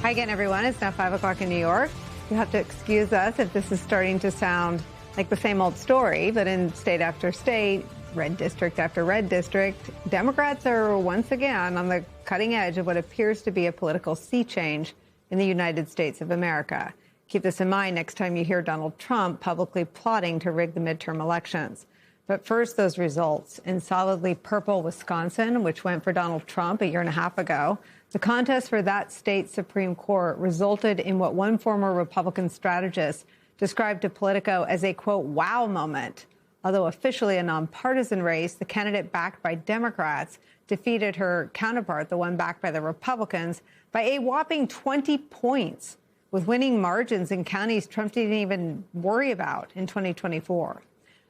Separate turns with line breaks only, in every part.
Hi again, everyone. It's now 5 o'clock in New York. You'll have to excuse us if this is starting to sound like the same old story, but in state after state, red district after red district, Democrats are once again on the cutting edge of what appears to be a political sea change in the United States of America. Keep this in mind next time you hear Donald Trump publicly plotting to rig the midterm elections. But first, those results. In solidly purple Wisconsin, which went for Donald Trump a year and a half ago, the contest for that state's Supreme Court resulted in what one former Republican strategist described to Politico as a, quote, wow moment. Although officially a nonpartisan race, the candidate backed by Democrats defeated her counterpart, the one backed by the Republicans, by a whopping 20 points, with winning margins in counties Trump didn't even worry about in 2024.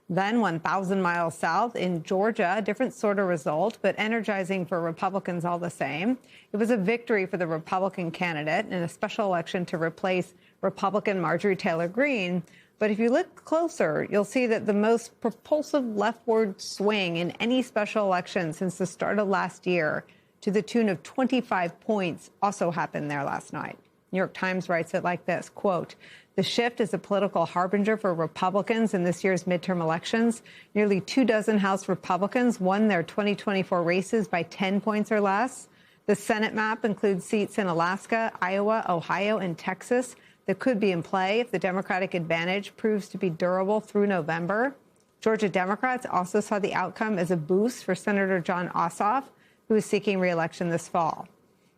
Then 1,000 miles south in Georgia, a different sort of result, but energizing for Republicans all the same. It was a victory for the Republican candidate in a special election to replace Republican Marjorie Taylor Greene. But if you look closer, you'll see that the most propulsive leftward swing in any special election since the start of last year, to the tune of 25 points, also happened there last night. New York Times writes it like this, quote, the shift is a political harbinger for Republicans in this year's midterm elections. Nearly 24 House Republicans won their 2024 races by 10 points or less. The Senate map includes seats in Alaska, Iowa, Ohio, and Texas that could be in play if the Democratic advantage proves to be durable through November. Georgia Democrats also saw the outcome as a boost for Senator Jon Ossoff, who is seeking re-election this fall.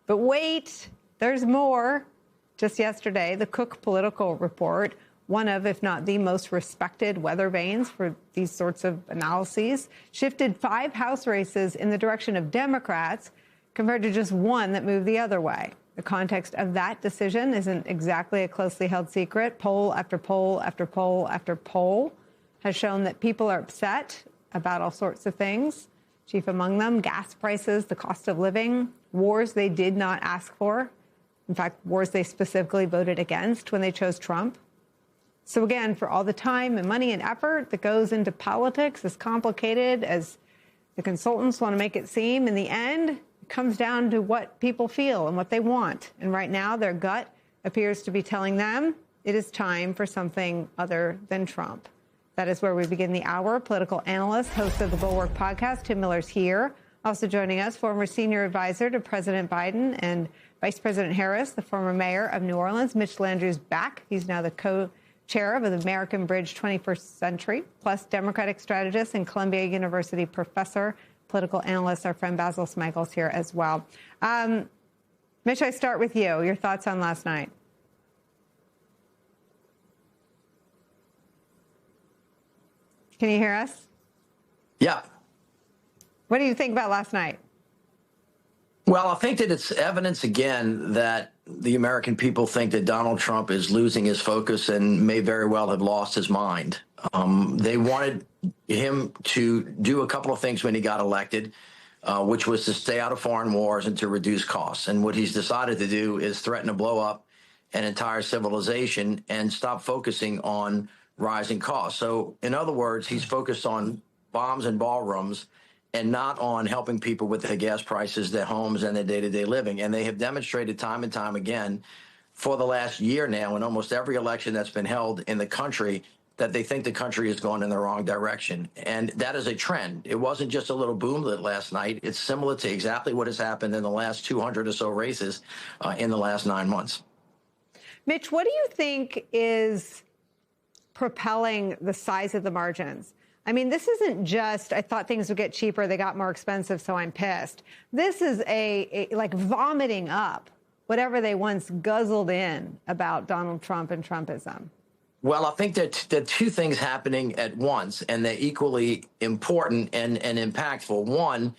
But wait, there's more. Just yesterday, the Cook Political Report, one of, if not the most respected weather vanes for these sorts of analyses, shifted 5 House races in the direction of Democrats compared to just one that moved the other way. The context of that decision isn't exactly a closely held secret. Poll after poll after poll after poll has shown that people are upset about all sorts of things. Chief among them, gas prices, the cost of living, wars they did not ask for. In fact, wars they specifically voted against when they chose Trump. So again, for all the time and money and effort that goes into politics, as complicated as the consultants want to make it seem, in the end, it comes down to what people feel and what they want. And right now, their gut appears to be telling them it is time for something other than Trump. That is where we begin the hour. Political analyst, host of the Bulwark podcast, Tim Miller's here. Also joining us, former senior advisor to President Biden and Vice President Harris, the former mayor of New Orleans. Mitch Landrieu's back. He's now the co-chair of the American Bridge 21st Century, plus Democratic strategist and Columbia University professor, political analyst. Our friend Basil Smigels here as well. Mitch, I start with you. Your thoughts on last night? Can you hear us?
Yeah.
What do you think about last night?
Well, I think that it's evidence again that the American people think that Donald Trump is losing his focus and may very well have lost his mind. They wanted him to do a couple of things when he got elected, which was to stay out of foreign wars and to reduce costs. And what he's decided to do is threaten to blow up an entire civilization and stop focusing on rising costs. So in other words, he's focused on bombs and ballrooms and not on helping people with their gas prices, their homes, and their day-to-day living. And they have demonstrated time and time again for the last year now in almost every election that's been held in the country that they think the country is going in the wrong direction. And that is a trend. It wasn't just a little boomlet last night. It's similar to exactly what has happened in the last 200 or so races in the last 9 months.
Mitch, what do you think is propelling the size of the margins? I mean, this isn't just, I thought things would get cheaper, they got more expensive, so I'm pissed. This is a like vomiting up whatever they once guzzled in about Donald Trump and Trumpism.
Well, I think that there are two things happening at once, and they're equally important and impactful. One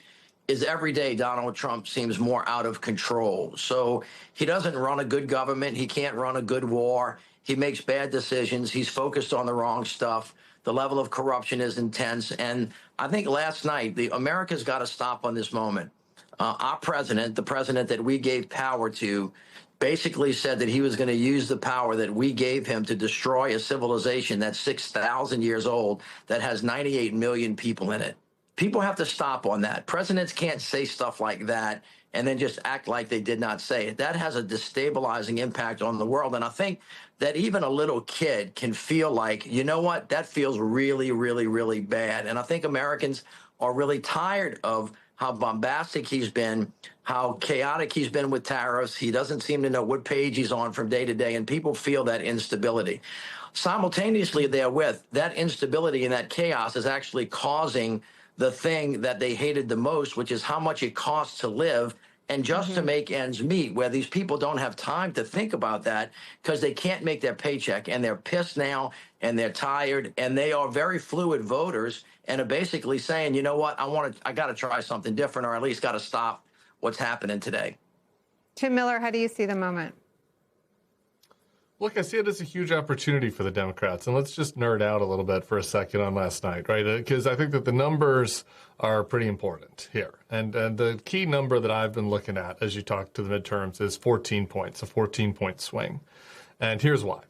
is every day Donald Trump seems more out of control. So he doesn't run a good government. He can't run a good war. He makes bad decisions. He's focused on the wrong stuff. The level of corruption is intense. And I think last night, America's got to stop on this moment. Our president, the president that we gave power to, basically said that he was going to use the power that we gave him to destroy a civilization that's 6,000 years old, that has 98 million people in it. People have to stop on that. Presidents can't say stuff like that and then just act like they did not say it. That has a destabilizing impact on the world. And I think that even a little kid can feel like, you know what, that feels really, really, really bad. And I think Americans are really tired of how bombastic he's been, how chaotic he's been with tariffs. He doesn't seem to know what page he's on from day to day, and people feel that instability. Simultaneously therewith, that instability and that chaos is actually causing the thing that they hated the most, which is how much it costs to live and just to make ends meet, where these people don't have time to think about that because they can't make their paycheck, and they're pissed now and they're tired, and they are very fluid voters and are basically saying, you know what, I got to try something different, or at least got to stop what's happening today.
Tim Miller, how do you see the moment?
Look, I see it as a huge opportunity for the Democrats. And let's just nerd out a little bit for a second on last night, right? Because I think that the numbers are pretty important here. And the key number that I've been looking at as you talk to the midterms is 14 points, a 14-point swing. And here's why.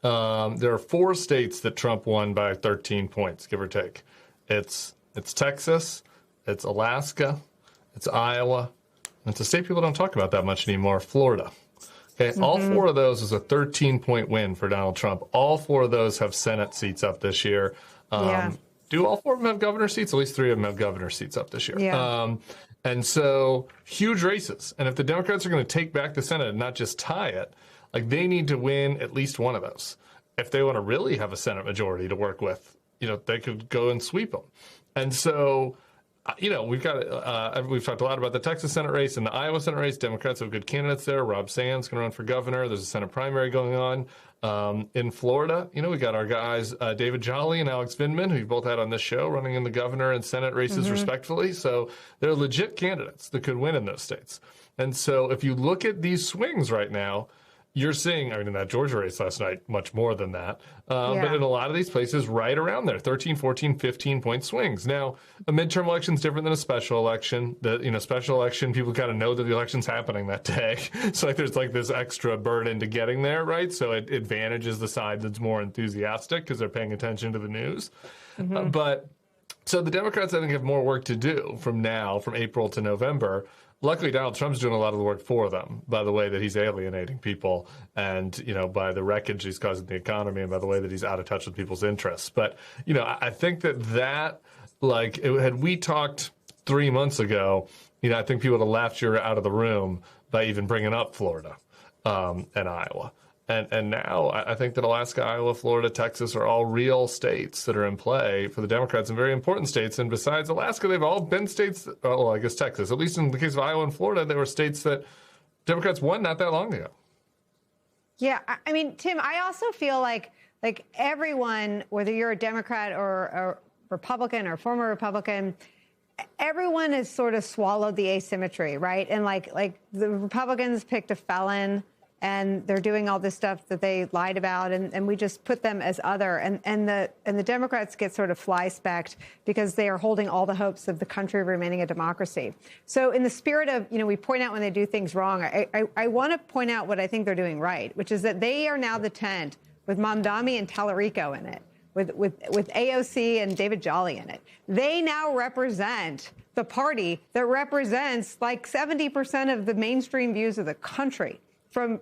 There are 4 states that Trump won by 13 points, give or take. It's Texas, it's Alaska, it's Iowa, and it's a state people don't talk about that much anymore, Florida. Okay, all 4 of those is a 13-point win for Donald Trump. All 4 of those have Senate seats up this year. Do all 4 of them have governor seats? At least 3 of them have governor seats up this year.
Yeah.
And so huge races. And if the Democrats are going to take back the Senate and not just tie it, like they need to win at least one of those. If they want to really have a Senate majority to work with, they could go and sweep them. And so we've talked a lot about the Texas Senate race and the Iowa Senate race. Democrats have good candidates there. Rob Sands going to run for governor. There's a Senate primary going on. In Florida, we got our guys, David Jolly and Alex Vindman, who you both had on this show, running in the governor and Senate races respectively. So they're legit candidates that could win in those states. And so if you look at these swings right now, you're seeing, in that Georgia race last night, much more than that. But in a lot of these places, right around there, 13, 14, 15-point swings. Now, a midterm election is different than a special election. Special election, people kind of know that the election's happening that day. So there's this extra burden to getting there, right? So it advantages the side that's more enthusiastic because they're paying attention to the news. So the Democrats, I think, have more work to do from April to November. Luckily, Donald Trump's doing a lot of the work for them by the way that he's alienating people and, by the wreckage he's causing the economy and by the way that he's out of touch with people's interests. But, I think that had we talked 3 months ago, I think people would have laughed you out of the room by even bringing up Florida and Iowa. And now I think that Alaska, Iowa, Florida, Texas are all real states that are in play for the Democrats and very important states. And besides Alaska, they've all been states, I guess Texas, at least in the case of Iowa and Florida, they were states that Democrats won not that long ago.
Yeah, Tim, I also feel like everyone, whether you're a Democrat or a Republican or former Republican, everyone has sort of swallowed the asymmetry, right? And like the Republicans picked a felon, and they're doing all this stuff that they lied about, and we just put them as other. And the Democrats get sort of fly-specked because they are holding all the hopes of the country remaining a democracy. So in the spirit of, we point out when they do things wrong, I want to point out what I think they're doing right, which is that they are now the tent with Mamdani and Tallarico in it, with AOC and David Jolly in it. They now represent the party that represents 70% of the mainstream views of the country.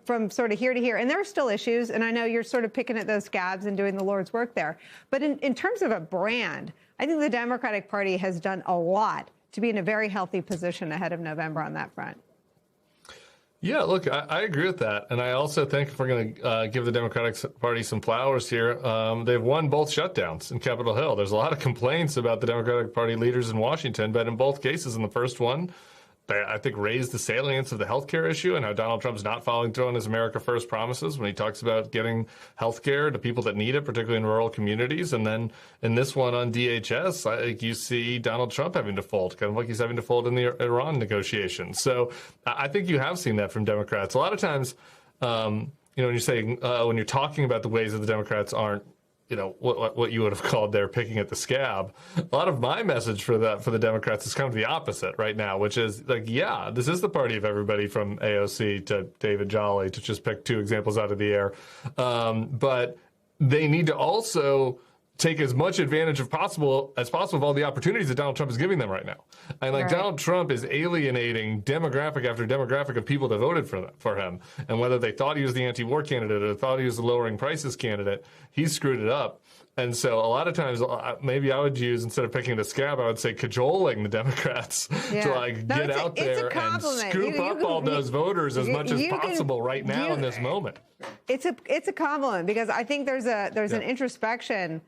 From sort of here to here. And there are still issues, and I know you're sort of picking at those scabs and doing the Lord's work there. But in terms of a brand, I think the Democratic Party has done a lot to be in a very healthy position ahead of November on that front.
Yeah, look, I agree with that. And I also think if we're going to give the Democratic Party some flowers here, they've won both shutdowns in Capitol Hill. There's a lot of complaints about the Democratic Party leaders in Washington, but in both cases, in the first one, they, I think, raised the salience of the health care issue and how Donald Trump's not following through on his America First promises when he talks about getting health care to people that need it, particularly in rural communities. And then in this one on DHS, I think you see Donald Trump having to fold, kind of like he's having to fold in the Iran negotiations. So I think you have seen that from Democrats. A lot of times, when you're saying, when you're talking about the ways that the Democrats aren't, what you would have called they're picking at the scab. A lot of my message for the Democrats is kind of the opposite right now, which is yeah, this is the party of everybody from AOC to David Jolly, to just pick two examples out of the air. But they need to also take as much advantage as possible of all the opportunities that Donald Trump is giving them right now. And like Donald Trump is alienating demographic after demographic of people that voted for him. And whether they thought he was the anti-war candidate or thought he was the lowering prices candidate, he screwed it up. And so a lot of times, maybe I would use, instead of picking the scab, I would say cajoling the Democrats to like get out there and scoop up all those voters as much as possible right now in this moment.
It's a compliment, because I think there's an introspection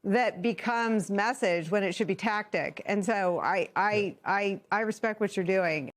that becomes message when it should be tactic. And so I respect what you're doing.